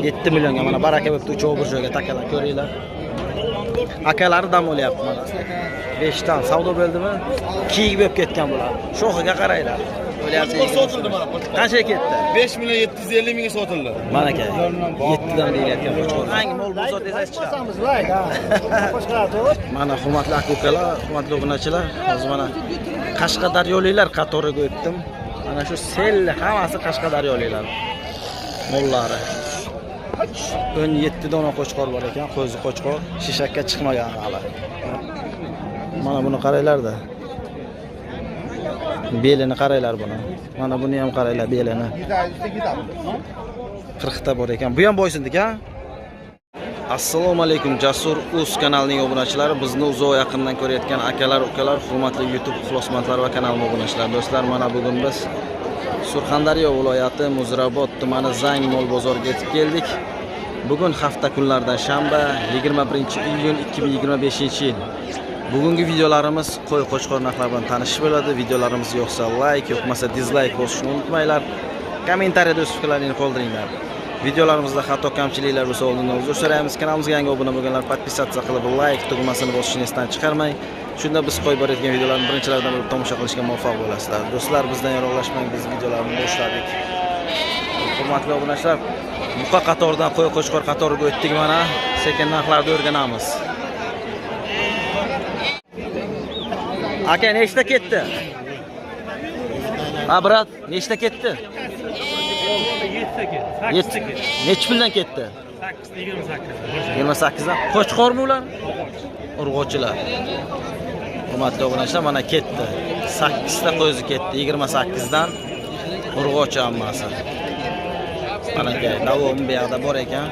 7 millionga mana baraka bo'pti. Uchoq bir joyga takalar, ko'ringlar. Akalari dam olyapti mana. 5 tan savdo bo'ldimi? Kiyik bo'lib ketgan bular. Shoxiga qaranglar. Qo'chqor sotildi mana qo'chqor. Qancha ketdi? 5 million 750 mingga sotildi. Mana aka. 7 dan deyapti qo'chqor. Hangi mol bozor desangiz chiqamiz. Mana hurmatli aka-ukalar, hurmatli obunachilar, hozir mana Qashqadaryoliklar qatoriga o'tdim. Mana shu sel hammasi Qashqadaryoliklar. Mollari. 17 dona qo'chqor bor ekan, qo'zi qo'chqor, shishakka chiqmagan hali. Mana buni qaranglar-da. Belini qaranglar buni. Mana buni ham qaranglar belini. 40 ta bor ekan. Bu ham boysindik ha? Assalomu alaykum Jasur Uz kanalining obunachilari, bizni uzoq yaqindan ko'rayotgan akalar, ukalar, hurmatli YouTube ixlosmandlar va kanalim obunachilari. Do'stlar, mana bugun biz Surxondaryo viloyati Muzrabot tumani Zang mol bozoriga yetib keldik. Bugun hafta kunlardan shanba, 21-iyun 2025-yil. Bugungi videolarimiz qo'y qo'chqor narxlari bilan tanishish bo'ladi. Videolarimiz yoqsa like, yoqmasa dislike bosishni unutmanglar. Kommentariyada o'z fikrlaringizni qoldiringlar. Videolarimizda xato kamchiliklar bo'lsa oldindan uzr so'raymiz. Kanalimizga yangi obuna bo'lganlar podpisatsiya qilib, like tugmasini bosishni esdan chiqarmang. Shunda biz qo'yib borayotgan videolarni birinchilardan bo'lib tomosha qilishga muvaffaq bo'lasizlar. Do'stlar, bizdan yiroqlashmang, biz videolarni boshladik. Hurmatli obunachilar, buqa qatoridan qo'y qo'chqor qatoriga o'tdik mana. Sekin narxlarni o'rganamiz. Aka, nechta ketdi? Ha, brat, nechta ketdi? 7 ta ketdi. Nech puldan ketdi? 28 dan. Qo'chqormi ular? Urg'ochilar. Hurmatli obunachilar, mana ketdi. 8 ta qo'zi ketdi. 28 dan urg'ochi hammasi. Mana aka, davom bu yoqda bor ekan.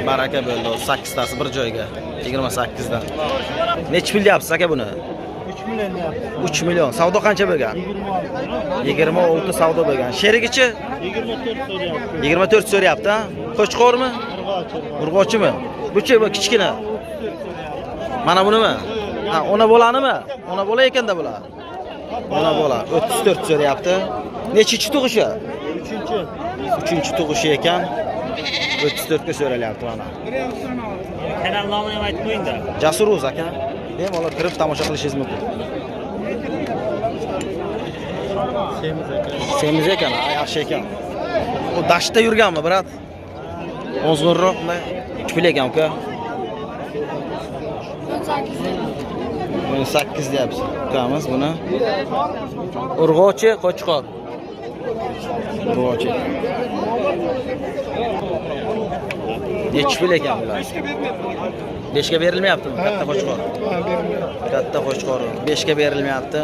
Baraka bo'ldi. 8 tasi bir joyga. 28 dan. Nech pul deyapsiz aka buni? 3 million deyapti. 3 million. Savdo qancha bo'lgan? 26 savdo bo'lgan. Sherigichi? 24 so'rayapti. 24 so'rayapti, ha? Qo'chqormi? Urg'ochimi? Buchi bu kichkina. Mana bunimi? Ha, ona bolanimi? Ona bola ekanda bular. Ona bola 34 so'rayapti. Nechinchi tug'ishi? 3-chi tug'ishi ekan. 34 ga so'ralyapti mana. Kanal nomini ham aytib qo'ying-da. Jasur Uz aka. Bemalol kirib tomosha qilishingiz mumkin. Semiz ekan, yaxshi ekan. U dashtda yurganmi, brat? Ozg'inroq bunday pul ekan uka. 8 deyapsiz. Ukamiz buni. Urg'ochi, qo'chqor. Urg'ochi. Nech pul ekan bular? 5 ga berilmayaptimi? Katta qo'chqor. Katta qo'chqor 5 ga berilmayapti.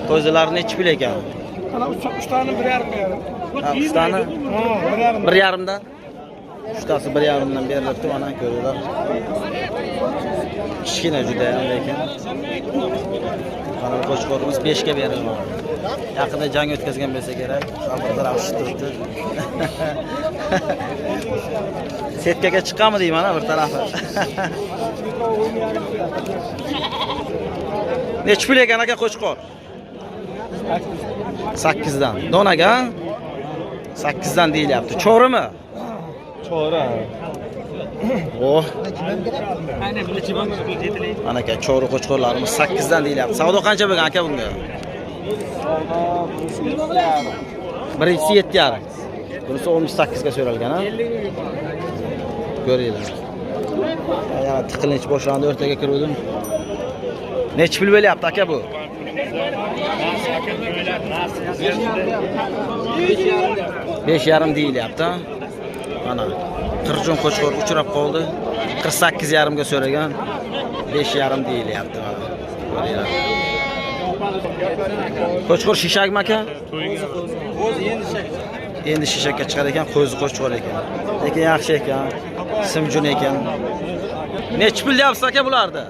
Qo'zilar nech pul ekan? Ana 3 tani 1,5. Ha, 3 tani? Ha, 1,5. 1,5 dan. 3 tasi 1,5 dan berilibdi, mana ko'ringlar. Kichkina juda ham lekin. Mana qo'chqorimiz 5 ga berilmoqda. Yaqinda jang o'tkazgan bo'lsa kerak. Bir taraf turibdi. Setkaga chiqqanmi deyman, bir tarafi. Nech pul ekan aka qo'chqor? 8 dan. Donaga 8 dan deyilyapti. Cho'rimi? Cho'ra. Oh. Mana aka cho'ri qo'chqorlarimiz 8 dan deyilyapti. Savdo qancha bo'lgan aka bunga? Birinchisi 7,5. Bunisi 18 ga so'ralgan, ha? Ko'ringlar. Yana tiqilinch boshlandi, o'rtaga kirdim. Nech pul bo'lyapti aka bu? 5,5 deyilyapti, ha? Mana qirjon qo'chqor uchrab qoldi. 48,5 ga so'ragan. 5,5 deyilyapti mana. Ko'ringlar. Qo'chqor shishakmi aka? Endi shishakka chiqar ekan, qo'zi qo'chqor ekan. Lekin yaxshi ekan, simjun ekan. Nech pul deyapsiz aka bularda?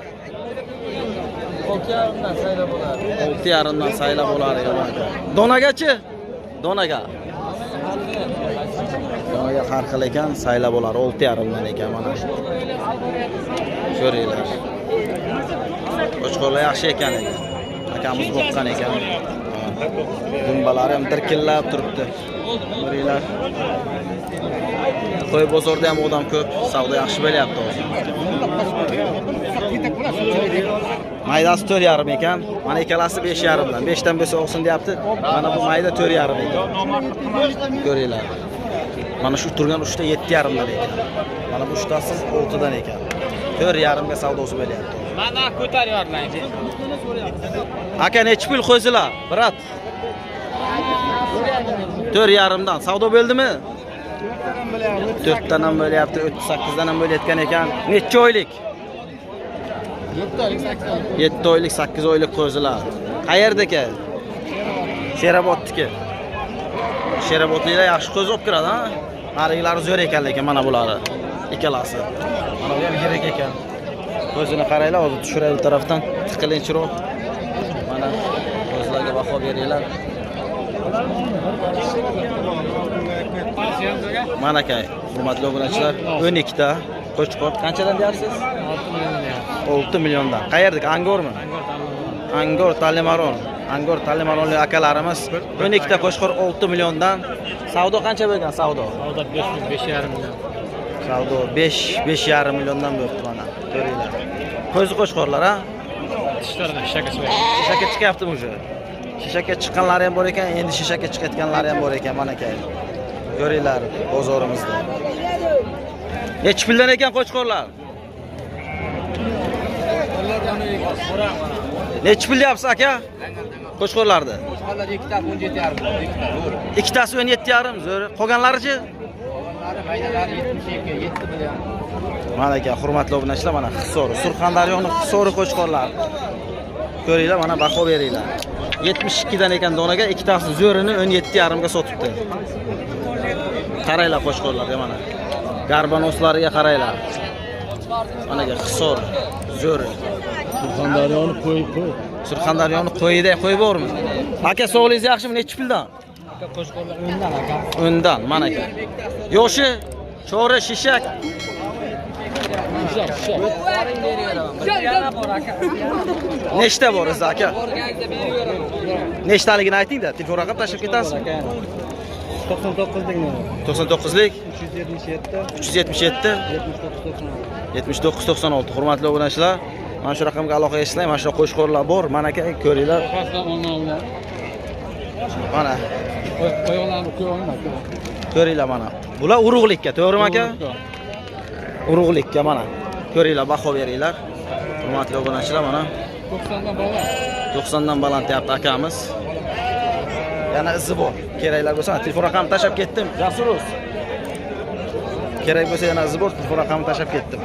6,5 dan saylab bo'lar. 6,5 dan saylab bo'lar ekan. Donagachi? Donaga. Donaga har xil ekan, saylab bo'lar 6,5 dan ekan mana. Ko'ringlar. Qo'chqorlar yaxshi ekan. Akamiz boqqan ekan. Dumbalari ham dirkillab turibdi. Ko'ringlar. Qo'y bozorda ham odam ko'p, savdo yaxshi bo'lyapti hozir. Maydasi 4,5 ekan. Mana ikkalasi 5,5 dan. 5 dan bo'lsa olsin deyapti. Mana bu mayda 4,5 ekan. Ko'ringlar. Mana shu turgan uchta 7,5 dan ekan. Mana bu uchtasi 6 dan ekan. 4,5 ga savdosi bo'lyapti. Mana ko'taryapman. Aka nechi pul qo'ysilar? Brat. 4,5 dan savdo bo'ldimi? 4 dan ham bo'lyapti, 38 dan ham bo'layotgan ekan. Necha oylik? 7 oylik, 8 oylik qo'zilar. Qayerdaki? Sherobodniki. Sherobodliklar yaxshi qo'zi olib kiradi, ha? Narigilari zo'r ekan lekin mana bulari. Ikkalasi. Mana bu ham yirik ekan. Qo'zini qaranglar, hozir tushiray bu tarafdan. Tiqilinchroq. Mana qo'zlarga baho beringlar. Mana akay, hurmatli obunachilar, 12 ta qo'chqor. Qanchadan deyapsiz? 6 milliondan. Qayerdagi? Angormi? Angor Talimaron. Angor Talimaronli akalarimiz 12 ta qo'chqor 6 milliondan. Savdo qancha bo'lgan savdo? Savdo 5,5 million. Savdo 5,5 milliondan bo'libdi mana. Ko'ringlar. Qo'zi qo'chqorlar, ha? Tishlardan shaka chiqadi. Shishaka chiqyaptimi o'sha? Shishaka chiqqanlari ham bor ekan, endi shishaka chiqayotganlari ham bor ekan mana akay. Ko'ringlar bozorimizda. Nechi puldan ekan qo'chqorlar? Nechi pul deyapsiz aka? Qo'chqorlarni. Qo'chqorlar ikkitasi 17,5. Ikkitasi 17,5 zo'r. Qolganlarichi? Maydalari 72, 7 million. Mana aka, hurmatli obunachilar, mana Hisori, Surxondaryoning Hisori qo'chqorlar. Ko'ringlar, mana baho beringlar. 72 dan ekan donaga, ikkitasi zo'rini 17,5 ga sotibdi. Qaranglar qo'chqorlarga mana. Garbanoslariga qaranglar. Mana aka Hisor, zo'r. Surxondaryoni qo'y. Surxondaryoni qo'yida qo'y bormi? Aka, sog'ligingiz yaxshimi? Nechi puldan? Aka qo'shqorlar o'ndan aka. O'ndan, mana aka. Yoshi, cho'ri, shishak. Nechta bor siz aka? Nechtaligini ayting-da, telefon raqam tashlab ketasiz. 99 99lik 377 7996. Hurmatli obunachilar, mana shu raqamga aloqa qilsanglar, mana shu qo'shqorlar bor. Mana aka, ko'ringlar. Mana qo'yganlarni qo'yolmay. ko'ringlar mana. Bular urug'likka, to'g'rimi aka? Urug'likka mana. Ko'ringlar, baho beringlar. Hurmatli obunachilar, mana 90dan baland. 90 dan baland deyapti akamiz. Yana izi bor. Keraklar bo'lsa, telefon raqamini tashlab ketdim. Jasuruz. Kerak bo'lsa yana izi bor, telefon raqamini tashlab ketdim.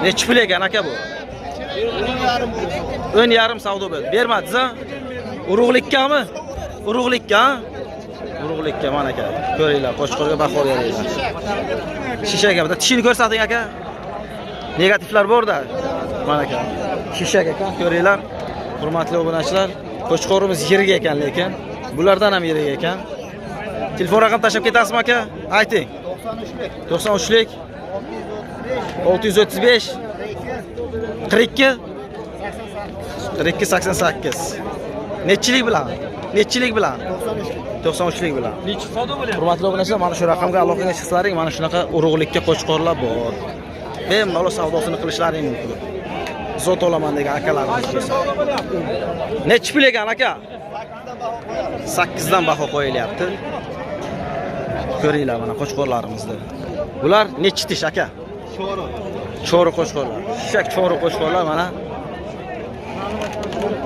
Nechi pul ekan aka bu? 10,5 savdo bo'ldi. Bermadingiz-a? Urug'likkami? Urug'likka, ha? Urug'likka mana aka. Ko'ringlar, qo'chqorga baho beringlar. Shishaga bitta tishini ko'rsating aka. Negativlar bor-da. Mana aka. Shishak ekan, ko'ringlar. Hurmatli obunachilar, qo'chqorimiz yirik ekan lekin, bulardan ham yirik ekan. Telefon raqam tashlab ketasizmi aka? Ayting. 93lik 635 42 88. Nechilik bilan? Nechilik bilan? 93lik bilan. Nechi savdo bo'lyapti? Hurmatli obunachilar, mana shu raqamga aloqaga chiqsalaring, mana shunaqa urug'likka qo'chqorlar bor. Bemalol savdosini qilishlaring mumkin. Zot olaman degan akalarimiz kelsa. Nechi pul ekan aka? 8 dan baho qo'yilyapti. Ko'ringlar mana qo'chqorlarimizda. Bular nechi tish aka? Cho'ri qo'chqorlar. Shishak cho'ri qo'chqorlar mana.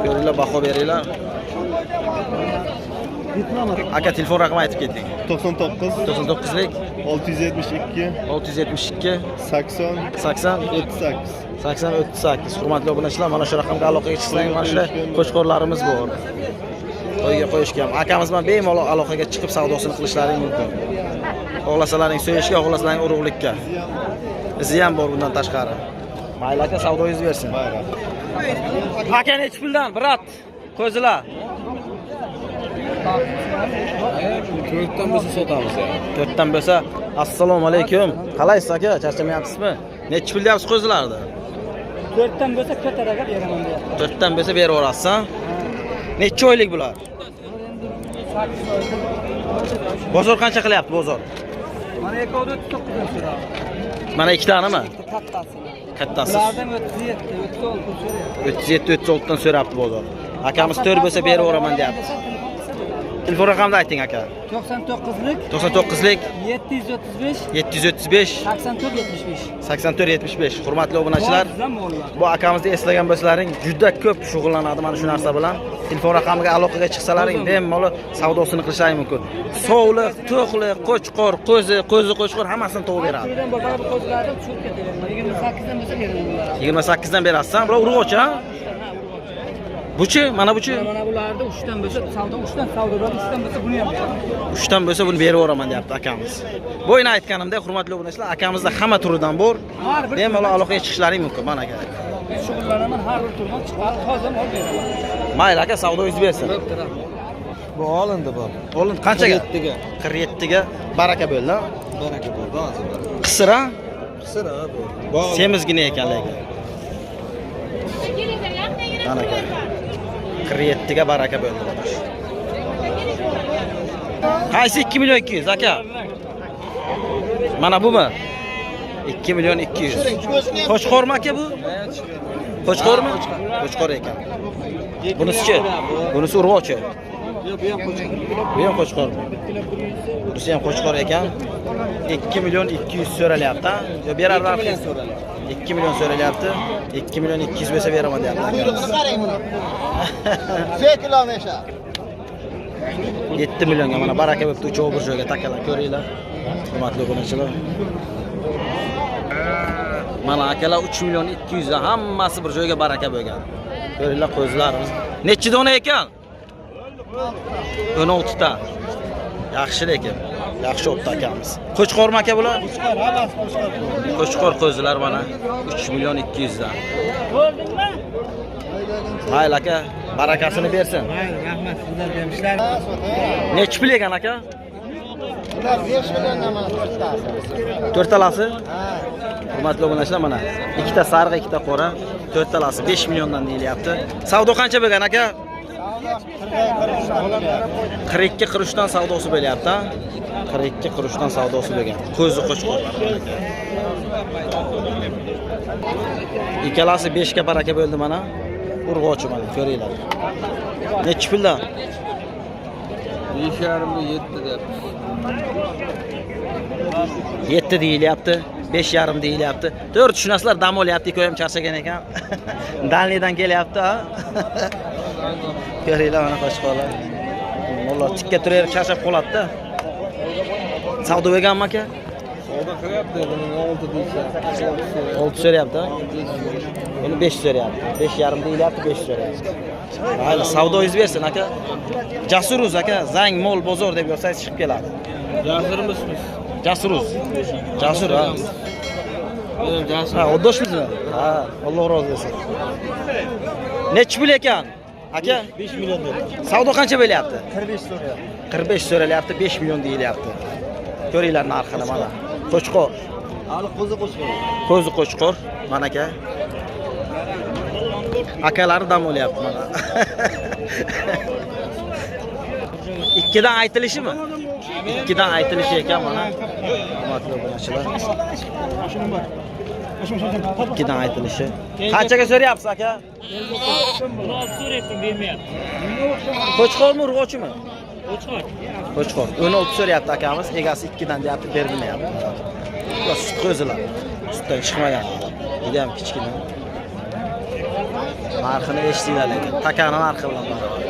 Ko'ringlar, baho beringlar. Aka, telefon raqamini aytib keting. 99lik 672 672 80 80 38. 80-38. Hurmatli obunachilar, mana shu raqamga aloqaga chiqsang, mana shu qo'chqorlarimiz bor. To'yga qo'yishgan. Akamiz bilan bemalol aloqaga chiqib savdosini qilishlaring mumkin. Xohlasalaring so'yishga, xohlasalaring urug'likka. Izi ham bor bundan tashqari. Mayli aka, savdoyingiz bersin. Aka, nechi puldan, brat? Qo'zilar. 4dan bo'lsa sotamiz ya. 4dan bo'lsa, assalomu alaykum. Qalaysiz aka? Charchamayapsizmi? Nechi pul deyapsiz qo'zilarni? 4dan bo'lsa kattaroq beraman deyapti. 4dan bo'lsa berib yuborasiz, ha? Necha oylik bular? Bozor qancha qilyapti bozor? Mana ekodi 39 so'ra. Mana ikkitanimi? Kattasi. Kattasi. Ulardan 37 37 dan so'rabdi bozor. Akamiz 4 bo'lsa berib o'raman deyapti. Telefon raqamini ayting aka. 99lik 99lik 735 735 84 75. 84 75. Hurmatli obunachilar, bu akamizni eslagan bo'lsalaring, juda ko'p shug'ullanadi mana shu narsa bilan. Telefon raqamiga aloqaga chiqsalaring, bemalol savdosini qilishlari mumkin. Sovliq, to'qliq, qo'chqor, qo'zi qo'chqor hammasini topib beradi. Shundan bozor qo'zlarni tushib ketaveradi. 28dan bo'lsa beradi. 28 dan berasiz, bular urg'ochi, ha? Buchi, mana buchi. Mana bularda 3 dan bo'lsa savdo, 3 dan savdo, 3 dan bo'lsa buni ham beradi. 3 dan bo'lsa buni berib o'raman deyapti akamiz. Bo'yni aytganimdek, hurmatli obunachilar, akamizda hamma turidan bor. Bemalol aloqaga chiqishlaring mumkin, mana aka. Shug'ullanaman, har bir turdan chiqarib hozir olib beraman. Mayli aka, savdoingiz bersin. Bu olindi bu. Olindi qanchaga? 47 ga. 47 ga baraka bo'ldi. Baraka bo'ldi hozir. Qisir, ha? Qisir ha bu. Semizgina ekan lekin. Mana aka. 47 ga baraka bo'ldi. Qaysi 2 million 200 aka? Mana bumi? 2 million 200. Qo'chqormi aka bu? Qo'chqormi? Qo'chqor ekan. Bunisi-chi? Bunisi urg'ochi. Yo'q, bu ham qo'shgan. Bu ham qo'chqor. Bunisi ham qo'chqor ekan. 2 million 200 so'ralyapti, ha? Yo berarlar. 2 million so'ralyapti. 2 million 200 bo'lsa beraman deyapti. Qarang buni. 2 kilometr. 7 millionga mana baraka bo'libdi, uchoq bir joyga takalar, ko'ringlar. Hurmatli obunachilar. Mana akalar 3 million 200 da hammasi bir joyga baraka bo'lgan. Ko'ringlar qo'zlarimiz. Necha dona ekan? 16 ta. Yaxshi lekin. Yaxshi o'tdi akamiz. Qo'chqormi aka bular? Qo'chqor, hammasi qo'chqor. Qo'chqor qo'zilar mana 3 million 200 dan. Mayli aka, barakasini bersin. Mayli, rahmat, sizlar bermishlar. Necha pul ekan aka? Ular 5 milliondan mana to'rttasi. To'rtalasi? Ha. Hurmatli obunachilar, mana ikkita sariq, ikkita qora, to'rtalasi 5 milliondan deyilyapti. Savdo qancha bo'lgan aka? 42 qurushdan savdosi bo'lyapti, ha? 42 qurushdan savdosi bo'lgan. Qo'zi qo'chqorlar. Ikkalasi 5 ga baraka bo'ldi mana. Urg'ochi mana, ko'ringlar. Necha puldan? 5,5 7 deb. 7 deyilyapti, 5,5 deyilyapti. To'g'ri tushunasizlar, dam olyapti, ikkoyim charchagan ekan. Dalnidan kelyapti, ha? Ko'ringlar mana qo'chqorlar. Mollar tikka turaverib charchab qoladi-da. Savdo bo'lganmi aka? Savdo qilyapti, buni 6 deysa. 6 so'rayapti, ha? Buni 5 so'rayapti. 5,5 deyilyapti, 5 so'rayapti. Mayli, savdoingiz bersin aka. Jasuruz aka, Zang mol bozor deb yozsangiz chiqib keladi. Jasurmisiz? Jasuruz. Jasur, ha. Jasur. Ha, oddoshmizmi? Ha, Alloh rozi bo'lsin. Necha pul ekan? Aka, 5 million dedi. savdo qancha bo'lyapti? 45 so'rayapti. 45 so'ralyapti, 5 million deyilyapti. Ko'ringlar narxini mana. Qo'chqor. Hali qo'zi qo'chqor. Qo'zi qo'chqor, mana aka. Akalari dam olyapti mana. Ikkidan aytilishimi? Ikkidan aytilishi ekan mana. Hurmatli obunachilar. Ikkidan aytilishi. Qanchaga so'rayapsiz aka? 16 so'rayaptim, bermayapti. Qo'chqormi, urg'ochimi? Qo'chqor. Qo'chqor. 16 so'rayapti akamiz, egasi 2 dan deyapti, berilmayapti. Bu sut qo'zilar. Sutdan chiqmagan. Juda ham kichkina. Narxini eshitdinglar lekin. Takani narxi bilan barobar.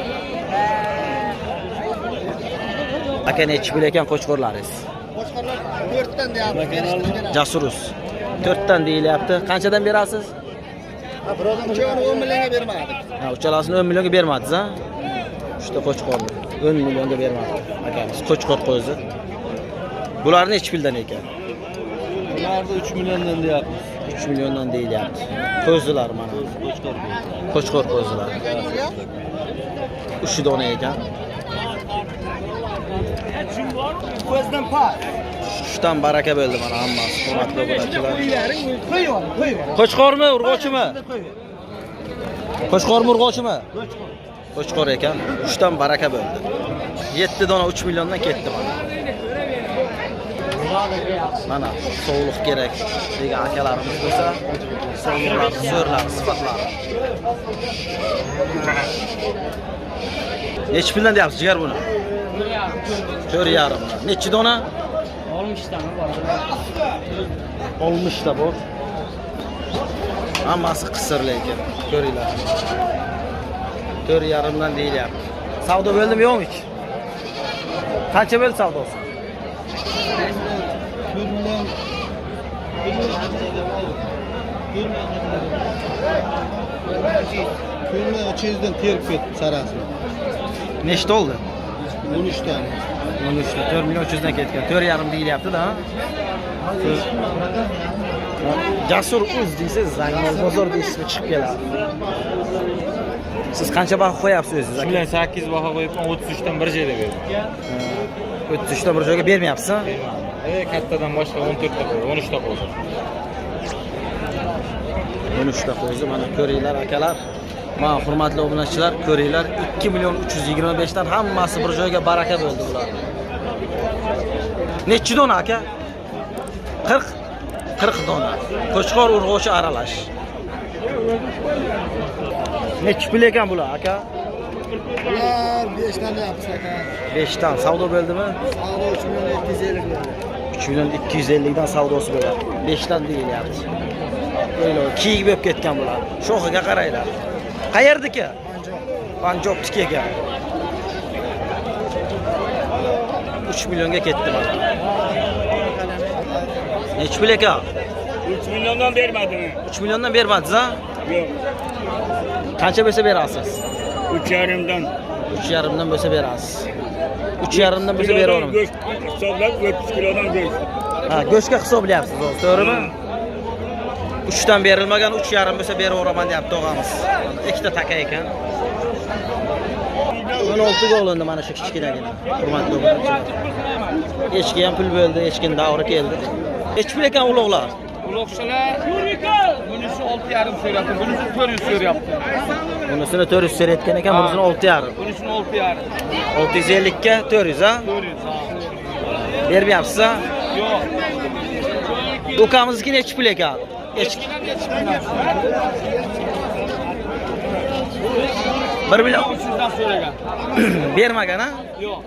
Aka nechi pul ekan qo'chqorlaringiz? Qo'chqorlar 4 dan deyapti. Jasuruz. 4 dan deyilyapti. Qanchadan berasiz? Ha, birodan uchovini 10 millionga bermadik. Ha, uchalasini 10 millionga bermadingiz, ha? Uchta qo'chqorni 10 millionga bermadi akamiz. Qo'chqor qo'zi. Bular nechi puldan ekan? Bularni 3 milliondan deyapmiz. 3 milliondan deyilyapti. Qo'zilar mana. Qo'chqor qo'zilar. 3 dona ekan. Ko'zdan pas. Shundan baraka bo'ldi mana hammasi. Hurmatli obunachilar. Qo'yib. Qo'chqormi, urg'ochimi? Qo'chqormi, urg'ochimi? Qo'chqor ekan. 3 dan baraka bo'ldi. 7 dona 3 milliondan ketdi mana. Mana sovuqlik kerak degan akalarimiz bo'lsa, sovuqlar, zo'rlar, sifatlari. Nechi puldan deyapsiz jigar buni? 4,5. Nechi dona? 60 tane var. 60 ta bor. Hammasi qisir lekin. Ko'ringlar. 4,5 dan deyilyapti. Savdo bo'ldimi yo'qmi hech? Qancha bo'ldi savdosi? 300'den terk etdi sarasi. Nechta oldi? 13 tane. 13 ta 4 million 300 dan ketgan. 4,5 deyilyapti-da. Jasur uz deysiz, Zangmol bozor deysiz chiqib keladi. Siz qancha baho qo'yapsiz o'zingiz? Shundan 8 baho qo'yibman, 33 dan bir joyda berdim. 33 ta bir joyga bermayapsiz? Kattadan boshqa 14 ta qo'ydi, 13 ta qo'ydi. 13 ta qo'ydi. Mana ko'ringlar akalar. Mana hurmatli obunachilar, ko'ringlar 2 million 325 dan hammasi bir joyga baraka bo'ldi bular. Nechi dona aka? 40 dona. Qo'chqor urg'ochi aralash. Nechi pul ekan bular aka? Ular 5 dan deyapmiz aka. 5 dan savdo bo'ldimi? Savdo 3 million 750 bo'ldi. 3 million 250 dan savdosi bo'ladi. 5 dan deyilyapti. O'ylar, kiyik bo'lib ketgan bular. Shoxiga qaranglar. Qayerdiki? Panjobniki ekan. 3 millionga ketdi mana. Nechi pul ekan? 3 milliondan bermadimi? 3 milliondan bermadingiz ha? Yo'q. Qancha bo'lsa berasiz? 3,5 dan. 3,5 dan bo'lsa berasiz. 3,5 dan bo'lsa beraveraman. Go'sht hisoblab 30 kilodan go'sht. Ha, go'shtga hisoblayapsiz, to'g'rimi? 3 dan berilmagan 3,5 bo'lsa beraveraman deyapti og'amiz. Ikkita taka ekan. 16 ga olindi mana shu kichkinagina. Hurmatli obunachilar. Echki ham pul bo'ldi, echkin davri keldi. Nechi pul ekan uloqlar? Uloqchalar bunisi 6,5 so'rayapti, bunisi 400 so'rayapti. Bunisini 400 so'rayotgan ekan, bunisini 6,5. Bunisini 6,5. 650 ga 400 ha? 400 ha. Bermayapsiz ha? Yo'q. Ukamizniki nechi pul ekan? Echki 1 million 300 dan so'ragan. bermagan ha? Yo'q.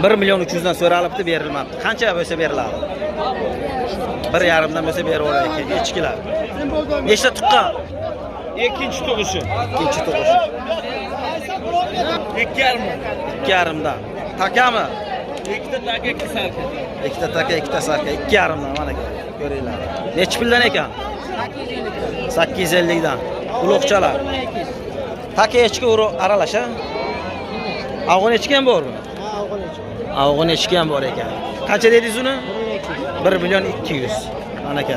1 million 300 dan so'ralibdi, berilmabdi. Qancha bo'lsa beriladi? 1,5 dan bo'lsa beraverar ekan echkilar. Nechta tuqqan? Ikkinchi tug'ishi. Ikkinchi tug'ish. 2,5. 2,5 dan. Takami? Ikkita taka, ikki salka. Ikkita taka, ikkita sarka, 2,5 dan mana ko'ringlar. Nechi puldan ekan? 850 dan. Uloqchalar. Taka echki aralash ha? Avg'on echki ham bormi? Ha, o'g'il echki. Avg'on echki ham bor ekan. Qancha dedingiz uni? 1 million 200. Mana aka.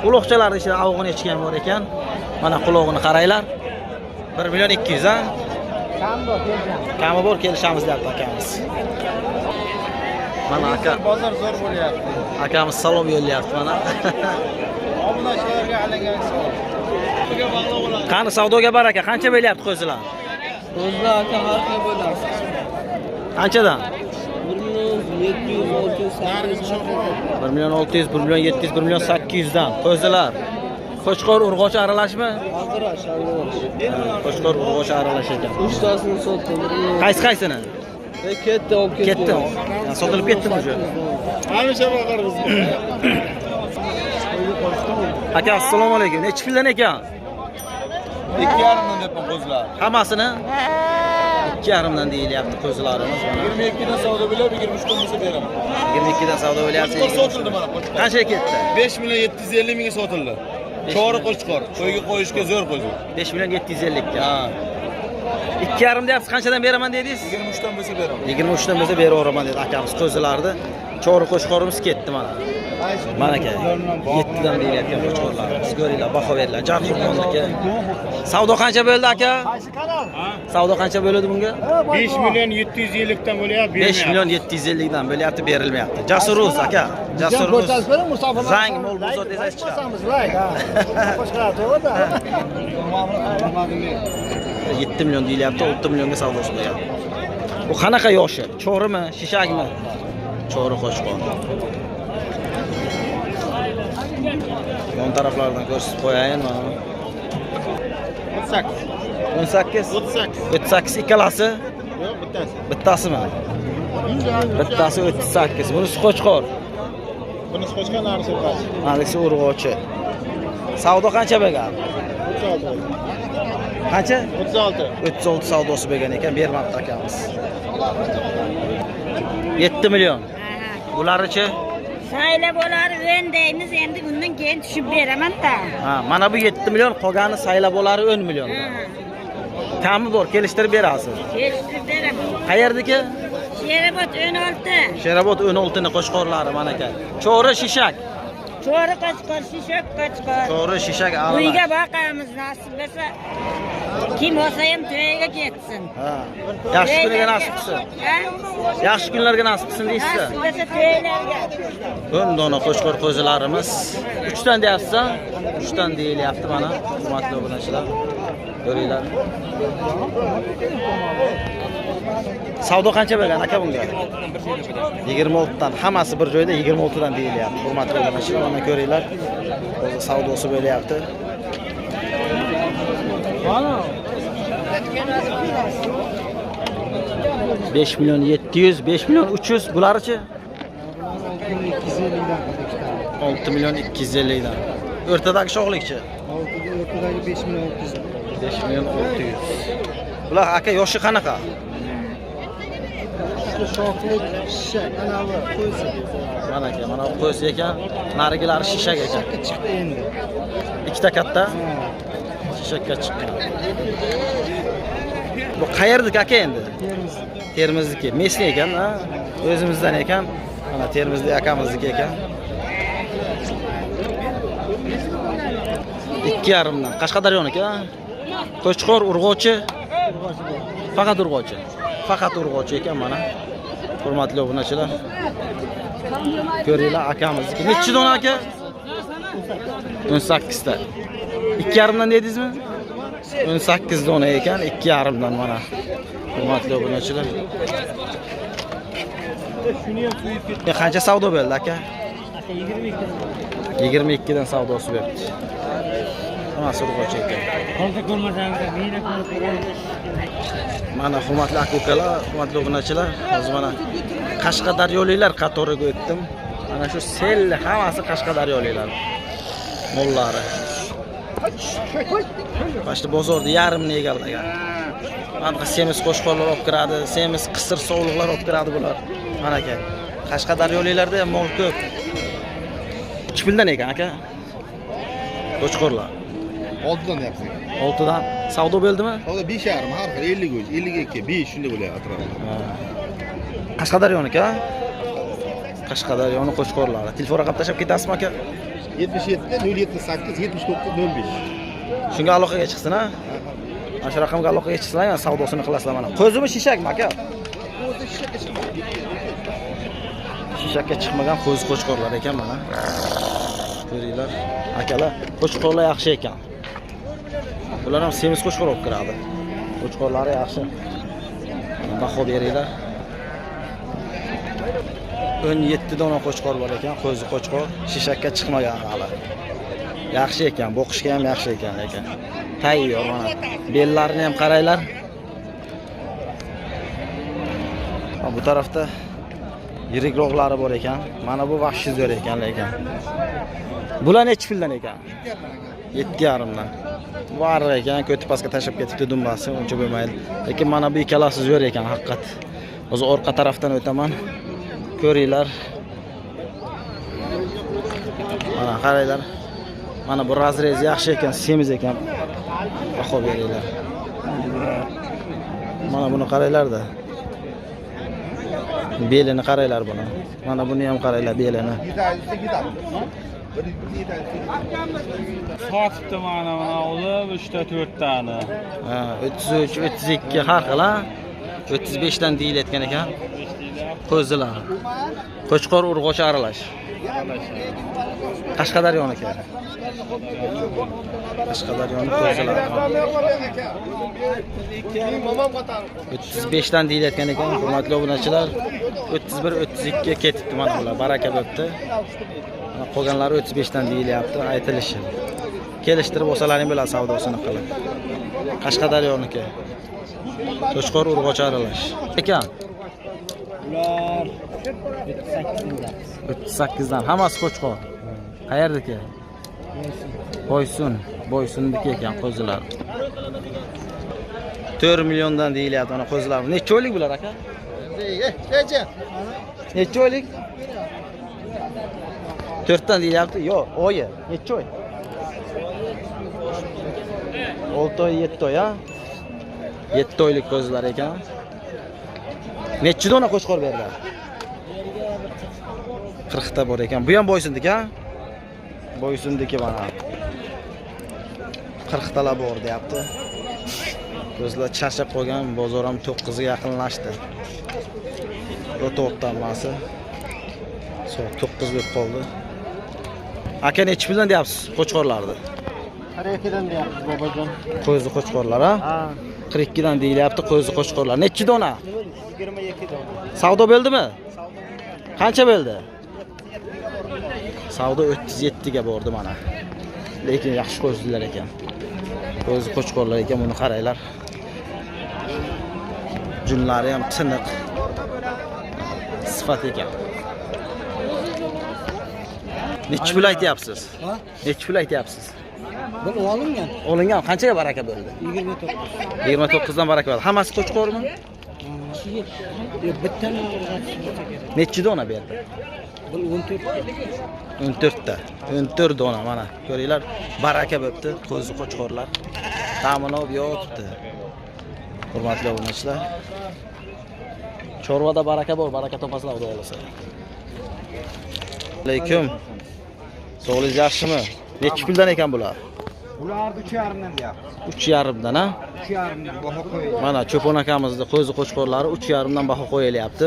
Uloqchalar ichida avg'on echki ham bor ekan. Mana qulog'ini qaranglar. 1 million 200 ha? Kami bor, kelishamiz deyapti akamiz. Mana aka, Bozor zo'r bo'lyapti. akamiz salom yo'llayapti mana. Obunachilarga alangan savol. Qani savdoga baraka, qancha bo'lyapti qo'zilar? Qo'zilar aka har xil bo'ladi. Qanchadan? 1 million 700, 600, 800. 1 million 600, 1 million 700, 1 million 800 dan. Qo'zilar. Qo'chqor urg'ochi aralashmi? Ag'rash, ag'rash. Qo'chqor urg'ochi aralash ekan. 3 tasini sotdim. Qaysini? Ketdi, olib ketdi. Ketdi. Sotilib ketdimi o'sha? Hamisha boqar bizga. Aka, assalomu alaykum. Nechi puldan ekan? 2,5 dan deb qo'zlar. Hammasini 2,5 dan deyilyapti qo'zilarimiz mana. 22 dan savdo bo'lib, 23 dan bo'lsa beraman. 22 dan savdo bo'lyapti. Qo'chqor sotildi mana qo'chqor. Qanchaga ketdi? 5 million 750 mingga sotildi. Chori qo'chqor. Qo'yga qo'yishga zo'r qo'zi. 5 million 750 ga. Ha. 2,5 deyapsiz, qanchadan beraman dedingiz? 23 dan bo'lsa beraman. 23 dan bo'lsa beraveraman dedi akamiz qo'zilarni. Chori qo'chqorimiz ketdi mana. Mana aka. 7 dan deyayotgan qo'chqorlarimiz. Ko'ringlar, baho beringlar. Jarxurmoniki. Savdo qancha bo'ldi aka? Savdo qancha bo'ldi bunga? 5 million 750 dan bo'lyapti, 5 million 750 dan bo'lyapti, berilmayapti. Jasuruz aka. Jasuruz. Zang mol bozor desangiz chiqadi. 7 million deyilyapti, 6 millionga savdosi qo'yadi. Bu qanaqa yoshi? Cho'rimi, shishakmi? Cho'ri qo'chqor. Yon taraflardan ko'rsatib qo'yayin mana. 18. 38 ikkalasi? Yo'q, bittasi. Bittasimi? Bittasi 38. Bunisi qo'chqor. Bunisi qo'chqor, narisi urg'ochi. Narisi urg'ochi. Savdo qancha bo'lgan? 36. Qancha? 36. 36 savdosi bo'lgan ekan, bermabdi akamiz. 7 million. Bularchi? Sayla bo'lar o'ndaymiz, endi bundan keyin tushib beraman-da. Ha, mana bu 7 million, qolgani sayla bo'lari 10 million. Kami bor, kelishtirib berasiz. Kelishtirib beraman. Qayerdiki? Sherobod 16. Sherobod 16 ni qo'chqorlari mana aka. Cho'ri shishak. Cho'ri qo'chqor, shishak qo'chqor. Cho'ri shishak Uyga aralash. boqamiz, nasib bo'lsa. Kim olsa ham to'yiga ketsin. Ha. Yaxshi kunlarga nasib qilsin. Ha? Yaxshi kunlarga nasib qilsin deysiz. Nasib bo'lsa to'ylarga. 10 dona qo'chqor qo'zilarimiz. 3 dan deyapsiz-a? 3 dan deyilyapti mana. Hurmatli obunachilar. Ko'ringlar. Savdo qancha bo'lgan aka bunga? 26 dan. Hammasi bir joyda 26 dan deyilyapti. Hurmatli obunachilar, mana ko'ringlar. O'zi savdosi bo'lyapti. 5 milyon 700, 5 milyon 300 bularichi? 6 milyon 250 dan. O'rtadagi sho'xlikchi? O'rtadagi 5 milyon 600. 5 milyon 600. Bular aka yoshi qanaqa? Shoxlik shishak, ana bu qo'ysa. Mana aka, mana bu qo'ysa ekan, narigilari shishak ekan. Chiqdi endi. Ikkita katta shishakka chiqqan. Bu qayerdiki aka endi? Termizniki. Mesli ekan, ha? O'zimizdan ekan. Mana Termizlik akamizniki ekan. 2,5 dan. Qashqadaryoniki, ha? Qo'chqor, urg'ochi. Faqat urg'ochi. Faqat urg'ochi ekan mana. Hurmatli obunachilar. Ko'ringlar akamizniki. Nechi dona aka? 18 ta. 2,5 dan dedingizmi? 18 dona ekan, 2,5 dan mana. Hurmatli obunachilar. Qancha savdo bo'ldi aka? 22 dan savdosi bo'ldi. Hammasi urg'ochi ekan. Hozir ko'rmasangiz, meni ko'rib. Mana hurmatli aka-ukalar, hurmatli obunachilar, hozir mana Qashqadaryoliklar qatoriga o'tdim. Mana shu selli hammasi Qashqadaryoliklar. Mollari. Başta bozorda yarımni egallagan. Mana semiz qo'shqorlar olib kiradi, semiz qisir sovliqlar olib kiradi bular. Mana aka. Qashqadaryoliklarda ham mol ko'p. 3 puldan ekan aka. Qo'shqorlar. 6 dan yapsın. 6 dan savdo bo'ldimi? O da 5,5 har xil 50 go'j, 52, 5 shunday bo'lyapti atrofida. Qashqadaryoniki, ha? Qashqadaryoni qo'shqorlari. Telefon raqam tashab ketasizmi aka? 77 078 79 05. Shunga aloqaga chiqsin, ha? Mana shu raqamga aloqaga chiqsizlar, yana savdosini qilasizlar mana. Qo'zimi shishakmi aka? Shishakka chiqmagan qo'z qo'chqorlar ekan mana. Ko'ringlar, akalar, qo'chqorlar yaxshi ekan. Bular ham semiz qo'chqor olib kiradi. Qo'chqorlari yaxshi. Baho beringlar. 17 dona qo'chqor bor ekan, qo'zi qo'chqor, shishakka chiqmagan hali. Yaxshi ekan, boqishga ham yaxshi ekan lekin. Tayyor mana. Bellarini ham qaranglar. Bu tarafda yirikroqlari bor ekan. Mana bu vahshiy zo'r ekan lekin. Bular necha puldan ekan? 7,5 dan. Bu ariq ekan, ko'tib pastga tashab ketibdi dumbasi, uncha bo'lmaydi. Lekin mana bu ikkalasi zo'r ekan haqiqat. Hozir orqa tarafdan o'taman. Ko'ringlar. Mana qaranglar. Mana bu razrez yaxshi ekan, semiz ekan. Baho beringlar. Mana buni qaranglar-da. Belini qaranglar buni. Mana buni ham qaranglar belini. Sotibdi mana olib 3 ta 4 tani. Ha, 33, 32 har xil, ha? 35 dan deyilayotgan ekan. Qo'zilar. Qo'chqor urg'ochi aralash. Qashqadaryoniki. Qashqadaryonning qo'zilar. 35 dan deyilayotgan ekan, hurmatli obunachilar. 31-32 ga ketibdi mana bular. Baraka bo'pti. Qolganlari 35 dan deyilyapti, aytilishi. Kelishtirib olsalaring bo'ladi savdosini qilib. Qashqadaryoniki. Qo'chqor urg'ochi aralash. Ekan. Ular 38 dan. 38 dan hammasi qo'chqor. Qayerdaki? Boysunniki ekan qo'zilar. 4 milliondan deyilyapti ana qo'zilar. Necha oylik bular aka? Necha oylik? 4 dan deyilyapti. Yo'q, oyi. Necha oy? 6 oy, 7 oy, ha? 7 oylik qo'zilar ekan. Necha dona qo'chqor berdilar? 40 ta bor ekan. Bu ham boysunniki, ha? Boysunniki mana. 40 talar bor deyapti. Ko'zlar charchab qolgan, bozor ham 9 ga yaqinlashdi. O'tib hammasi. Soat 9 bo'lib qoldi. Aka necha puldan deyapsiz qo'chqorlarni? 42 dan deyapmiz bobojon. Qo'zi qo'chqorlar, ha? 42 dan deyilyapti qo'zi qo'chqorlar. Necha dona? 22 dona. Savdo bo'ldimi? Qancha bo'ldi? Savdo 37 ga bordi mana. Lekin yaxshi qo'zilar ekan. Qo'zi qo'chqorlar ekan, buni qaranglar. Junlari ham tiniq. Sifat ekan. Necha pul aytyapsiz? Ha? Necha pul aytyapsiz? Bu olingan. Olingan qanchaga baraka bo'ldi? 29. 29 dan baraka bo'ldi. Hammasi qo'chqormi? Bittani Necha dona berdi? bu 14. 14 ta. 14 dona mana. Ko'ringlar, baraka bo'pti. Qo'zi qo'chqorlar. Ta'mini olib yotibdi. Hurmatli obunachilar. Chorvada baraka bor, baraka topasizlar, xudo xolasa. Alaykum. Sog'ligingiz yaxshimi? Necha puldan ekan bular? Ularni 3,5 dan deyapmiz. 3,5 dan, ha? 3,5 dan baho qo'yilgan. Mana Cho'pon akamizning qo'zi qo'chqorlari 3,5 dan baho qo'yilyapti.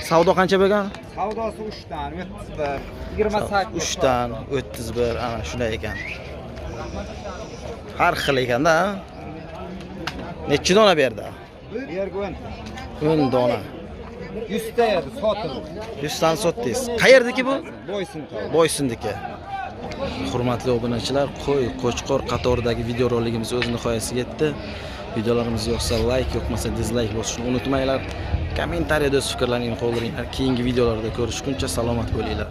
Savdo qancha bo'lgan? Savdosi 3 dan 31, 28. 3 dan 31, ana shunday ekan. Har xil ekanda, ha? Necha dona berdi? Bergun 10 dona. 100 ta edi, sotildi. 100 dan sotdingiz. Qayerdaki bu? Boysun to'g'ri. Boysunniki. Hurmatli obunachilar, qo'chqor qatoridagi video roligimiz o'z nihoyasiga yetdi. Videolarimiz yoqsa like, yoqmasa dislike bosishni unutmanglar. Kommentariyada o'z fikrlaringizni qoldiringlar. Keyingi videolarda ko'rishguncha salomat bo'linglar.